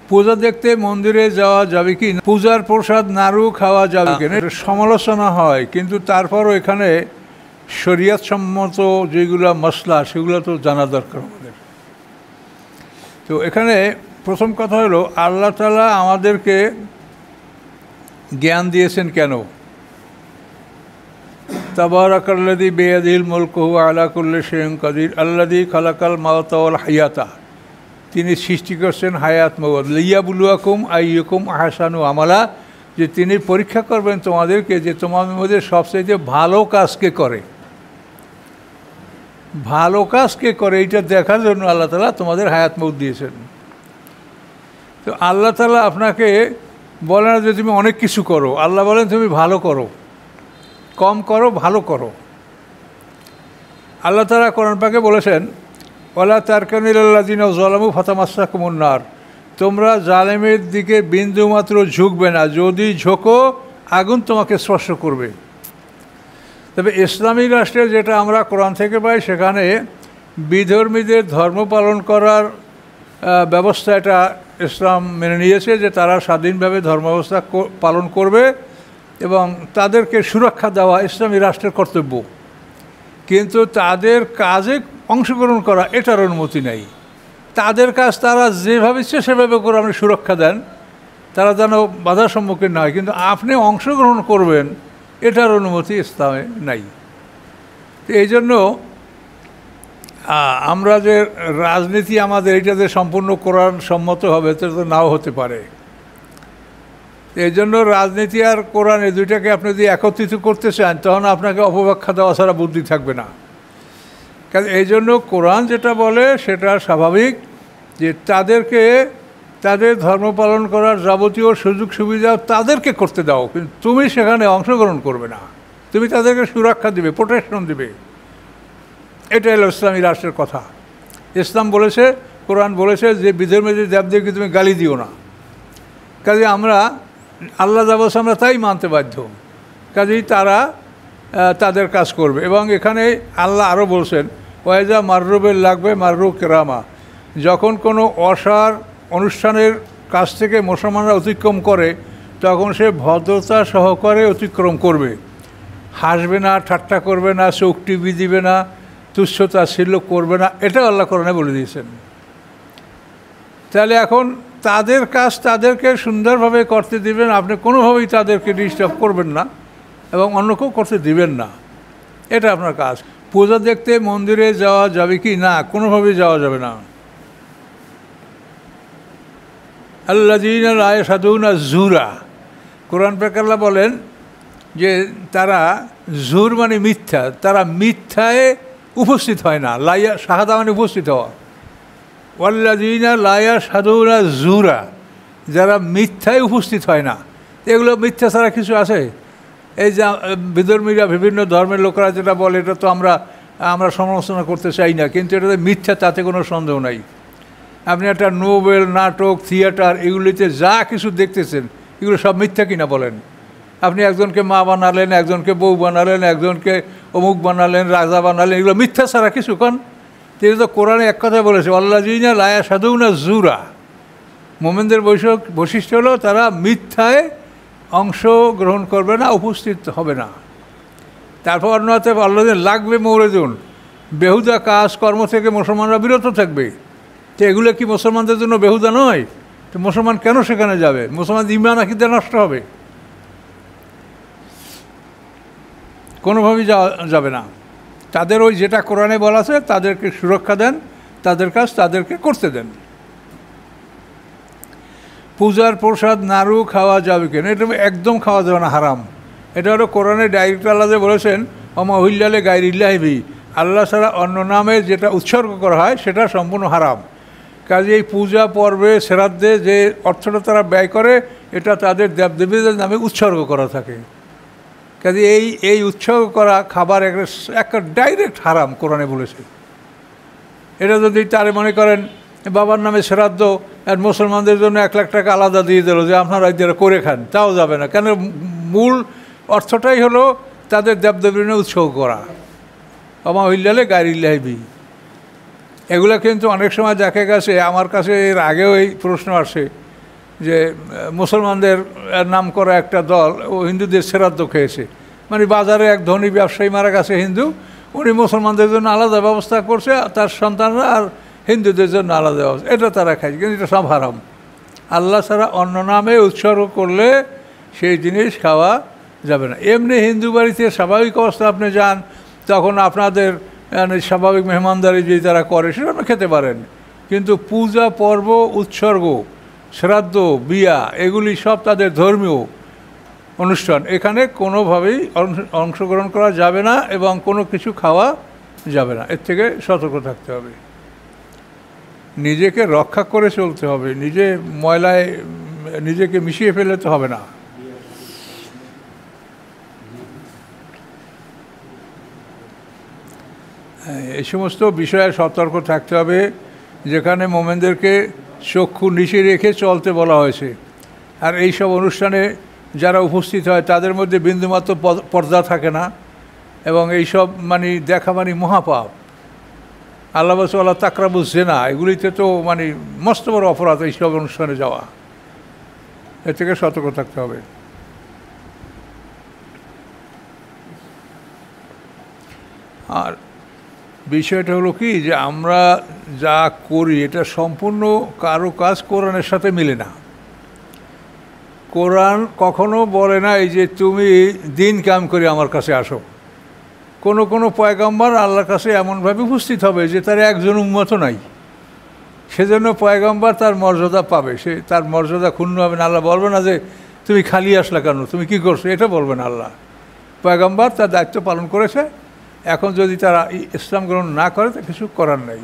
পূজা দেখতে মন্দিরে যাওয়া যাবে কি, পূজার প্রসাদ নাড়ু খাওয়া যাবে কিনা এটা সমালোচনা হয়, কিন্তু তারপরও এখানে শরিয়ত সম্মত যেগুলো মশলা সেগুলো তো জানা দরকার আমাদের। তো এখানে প্রথম কথা হলো আল্লাহ তাআলা আমাদেরকে জ্ঞান দিয়েছেন কেন? তাবারাকাল্লাযী বিয়াদিহিল মুলকু ওয়া আলা কুল্লি শাইইন কাদির আল্লাযী খালাকাল মাউতা ওয়াল হায়াতা, তিনি সৃষ্টি করছেন হায়াত মওত, লিয়াবলুয়াকুম আইয়ুকুম আহসানু আমালা, যে তিনি পরীক্ষা করবেন তোমাদেরকে যে তোমাদের মধ্যে সবচেয়ে ভালো কাজ কে করে, ভালো কাজ কে করে এইটা দেখার জন্য আল্লাহ তাআলা তোমাদের হায়াত মওত দিয়েছেন। তো আল্লাহ তাআলা আপনাকে বলে না যে তুমি অনেক কিছু করো, আল্লাহ বলেন তুমি ভালো করো, কম করো ভালো করো। আল্লাহ তাআলা কোরআন পাকে বলেছেন ওয়ালা তারকানু ইলাল্লাযিনা যালামু ফাতামাসসাকুমুন নার, তোমরা জালেমের দিকে বিন্দুমাত্র ঝুঁকবে না, যদি ঝোঁকো আগুন তোমাকে স্পর্শ করবে। তবে ইসলামী রাষ্ট্রে যেটা আমরা কোরআন থেকে পাই সেখানে বিধর্মীদের ধর্ম পালন করার ব্যবস্থা এটা ইসলাম মেনে নিয়েছে যে তারা স্বাধীনভাবে ধর্ম ব্যবস্থা পালন করবে এবং তাদেরকে সুরক্ষা দেওয়া ইসলামী রাষ্ট্রের কর্তব্য, কিন্তু তাদের কাজে অংশগ্রহণ করা এটার অনুমতি নেই। তাদের কাজ তারা যেভাবে ইচ্ছে সেভাবে করে আপনি সুরক্ষা দেন, তারা যেন বাধার সম্মুখীন না হয়, কিন্তু আপনি অংশগ্রহণ করবেন এটার অনুমতি ইসলামে নাই। তো এই জন্য আমরা যে রাজনীতি আমাদের এটা যে সম্পূর্ণ কোরআন সম্মত হবে এটা তো নাও হতে পারে। এই জন্য রাজনীতি আর কোরআন এই দুইটাকে আপনি যদি একত্রিত করতে চান তখন আপনাকে অপব্যাখ্যা দেওয়া ছাড়া বুদ্ধি থাকবে না। কারণ এই জন্য কোরআন যেটা বলে সেটা স্বাভাবিক যে তাদেরকে তাদের ধর্ম পালন করার যাবতীয় সুযোগ সুবিধা তাদেরকে করতে দাও, কিন্তু তুমি সেখানে অংশগ্রহণ করবে না, তুমি তাদেরকে সুরক্ষা দিবে, প্রোটেকশন দিবে। এটা হলো ইসলামী রাষ্ট্রের কথা। ইসলাম বলেছে, কোরআন বলেছে যে বিধর্মীদের দেবদেবকে তুমি গালি দিও না। কাজে আমরা আল্লাহ যা বলছে আমরা তাই মানতে বাধ্য, কাজেই তারা তাদের কাজ করবে। এবং এখানে আল্লাহ আরও বলছেন ওয়াইজা মাররুবের লাগবে মাররু কেরামা, যখন কোনো অসার অনুষ্ঠানের কাছ থেকে মুসলমানরা অতিক্রম করে তখন সে ভদ্রতা সহকারে অতিক্রম করবে, হাসবে না, ঠাট্টা করবে না, চোখ টিপি দিবে না, তুচ্ছতাচ্ছিল্য করবে না, এটা আল্লাহ কোরআনে বলে দিয়েছেন। তাহলে এখন তাদের কাজ তাদেরকে সুন্দরভাবে করতে দিবেন, আপনি কোনোভাবেই তাদেরকে ডিস্টার্ব করবেন না এবং অন্য কেউ করতে দিবেন না, এটা আপনার কাজ। পূজা দেখতে মন্দিরে যাওয়া যাবে কি না, কোনোভাবেই যাওয়া যাবে না। আল্লাযীনা লা ইয়াশহাদুনা যুরা, কোরআন পাকে আল্লাহ বলেন যে তারা জুর মানে মিথ্যা, তারা মিথ্যায় উপস্থিত হয় না। লাইয়া শাহাদা মানে উপস্থিত হওয়া। ওয়াল্লাযীনা লা ইয়াশহাদুনা যুরা, যারা মিথ্যায় উপস্থিত হয় না। এগুলো মিথ্যা ছাড়া কিছু আছে? এই যে বিধর্মীরা বিভিন্ন ধর্মের লোকেরা যেটা বলে এটা তো আমরা সমালোচনা করতে চাই না, কিন্তু এটা মিথ্যা তাতে কোনো সন্দেহ নাই। আপনি একটা নোবেল, নাটক, থিয়েটার এগুলিতে যা কিছু দেখতেছেন এগুলো সব মিথ্যা কিনা বলেন? আপনি একজনকে মা বানালেন, একজনকে বউ বানালেন, একজনকে অমুক বানালেন, রাজা বানালেন, এগুলো মিথ্যা ছাড়া কিছু কন? তিনি তো কোরআনে এক কথা বলেছে আল্লাযীনা লা ইয়াশহাদুনা যুরা, মোমেনদের বৈশিষ্ট্য হলো তারা মিথ্যায় অংশগ্রহণ করবে না, উপস্থিত হবে না। তারপর অন্যতে আল্লাযীনা লাগবে মওরিদুন, বেহুদা কাজ কর্ম থেকে মুসলমানরা বিরত থাকবে। তো এগুলো কি মুসলমানদের জন্য বেহুদা নয়? তো মুসলমান কেন সেখানে যাবে? মুসলমান ঈমান আকীদা নষ্ট হবে, কোনোভাবেই যাবে না। তাদের ওই যেটা কোরআনে বলা আছে তাদেরকে সুরক্ষা দেন, তাদের কাজ তাদেরকে করতে দেন। পূজার প্রসাদ নাড়ু খাওয়া যাবে কিনা, এটা একদম খাওয়া যাবে না, হারাম। এটা হলো কোরআনে ডাইরেক্ট আল্লাহ যে বলেছেন ওমা উহিল্লা গায়রিল্লাহি বিহি, আল্লাহ ছাড়া অন্য নামে যেটা উৎসর্গ করা হয় সেটা সম্পূর্ণ হারাম। কাজে এই পূজা পর্বে শ্রাদ্ধে যে অর্থটা তারা ব্যয় করে এটা তাদের দেবদেবীদের নামে উৎসর্গ করা থাকে। কাজে এই উৎসর্গ করা খাবার একটা ডাইরেক্ট হারাম কোরআনে বলেছে। এটা যদি তারে মনে করেন বাবার নামে শ্রাদ্ধ আর মুসলমানদের জন্য 1 লাখ টাকা আলাদা দিয়ে দিল যে আপনারা এদের করে খান, তাও যাবে না। কেন? মূল অর্থটাই হলো তাদের দেবদেবীর উৎসর্গ করা। ওমা উহিল্লা গায়রিল্লাহি বিহি, এগুলো কিন্তু অনেক সময় দেখা গেছে, আমার কাছে এর আগেও এই প্রশ্ন আসে যে মুসলমানদের নাম করা একটা দল ও হিন্দুদের শ্রাদ্ধ খেয়েছে, মানে বাজারে এক ধনী ব্যবসায়ী মারা গেছে হিন্দু, উনি মুসলমানদের জন্য আলাদা ব্যবস্থা করছে, তার সন্তানরা আর হিন্দুদের জন্য আলাদা ব্যবস্থা, এটা তারা খাইছে, কিন্তু এটা সব হারাম। আল্লাহ ছাড়া অন্য নামে উৎসর্গ করলে সেই জিনিস খাওয়া যাবে না। এমনি হিন্দু বাড়িতে স্বাভাবিক অবস্থা আপনি যান, তখন আপনাদের স্বাভাবিক মেহমানদারি যে তারা করে সেটা আপনি খেতে পারেন, কিন্তু পূজা পর্ব, উৎসর্গ, শ্রাদ্ধ, বিয়া, এগুলি সব তাদের ধর্মীয় অনুষ্ঠান, এখানে কোনোভাবেই অংশগ্রহণ করা যাবে না এবং কোনো কিছু খাওয়া যাবে না। এর থেকে সতর্ক থাকতে হবে, নিজেকে রক্ষা করে চলতে হবে, নিজে ময়লায় নিজেকে মিশিয়ে ফেলে তো হবে না। এই সমস্ত বিষয়ে সতর্ক থাকতে হবে, যেখানে মোমেনদেরকে চক্ষু নিচে রেখে চলতে বলা হয়েছে। আর এই সব অনুষ্ঠানে যারা উপস্থিত হয় তাদের মধ্যে বিন্দুমাত্র পর্দা থাকে না, এবং এইসব মানে দেখা মানে মহাপাপ। আল্লাহ বলছে আল্লাহ তাকরাবুজ জেনা, এগুলিতে তো মানে মস্ত বড় অপরাধ এইসব অনুষ্ঠানে যাওয়া, এর থেকে সতর্ক থাকতে হবে। আর বিষয়টা হলো কি, যে আমরা যা করি এটা সম্পূর্ণ কারো কাজ কোরআনের সাথে মিলে না। কোরআন কখনো বলে না এই যে তুমি দিন কাম করে আমার কাছে আসো। কোনো কোনো পয়গম্বর আল্লাহর কাছে এমনভাবে উপস্থিত হবে যে তার একজন উম্মত নাই, সেজন্য পয়গম্বর তার মর্যাদা পাবে, সে তার মর্যাদা ক্ষুণ্ণ হবে না। আল্লাহ বলবে না যে তুমি খালি আসলা কেন, তুমি কি করছো, এটা বলবে না আল্লাহ। পয়গম্বর তার দায়িত্ব পালন করেছে, এখন যদি তারা ইসলাম গ্রহণ না করে তা কিছু করার নেই।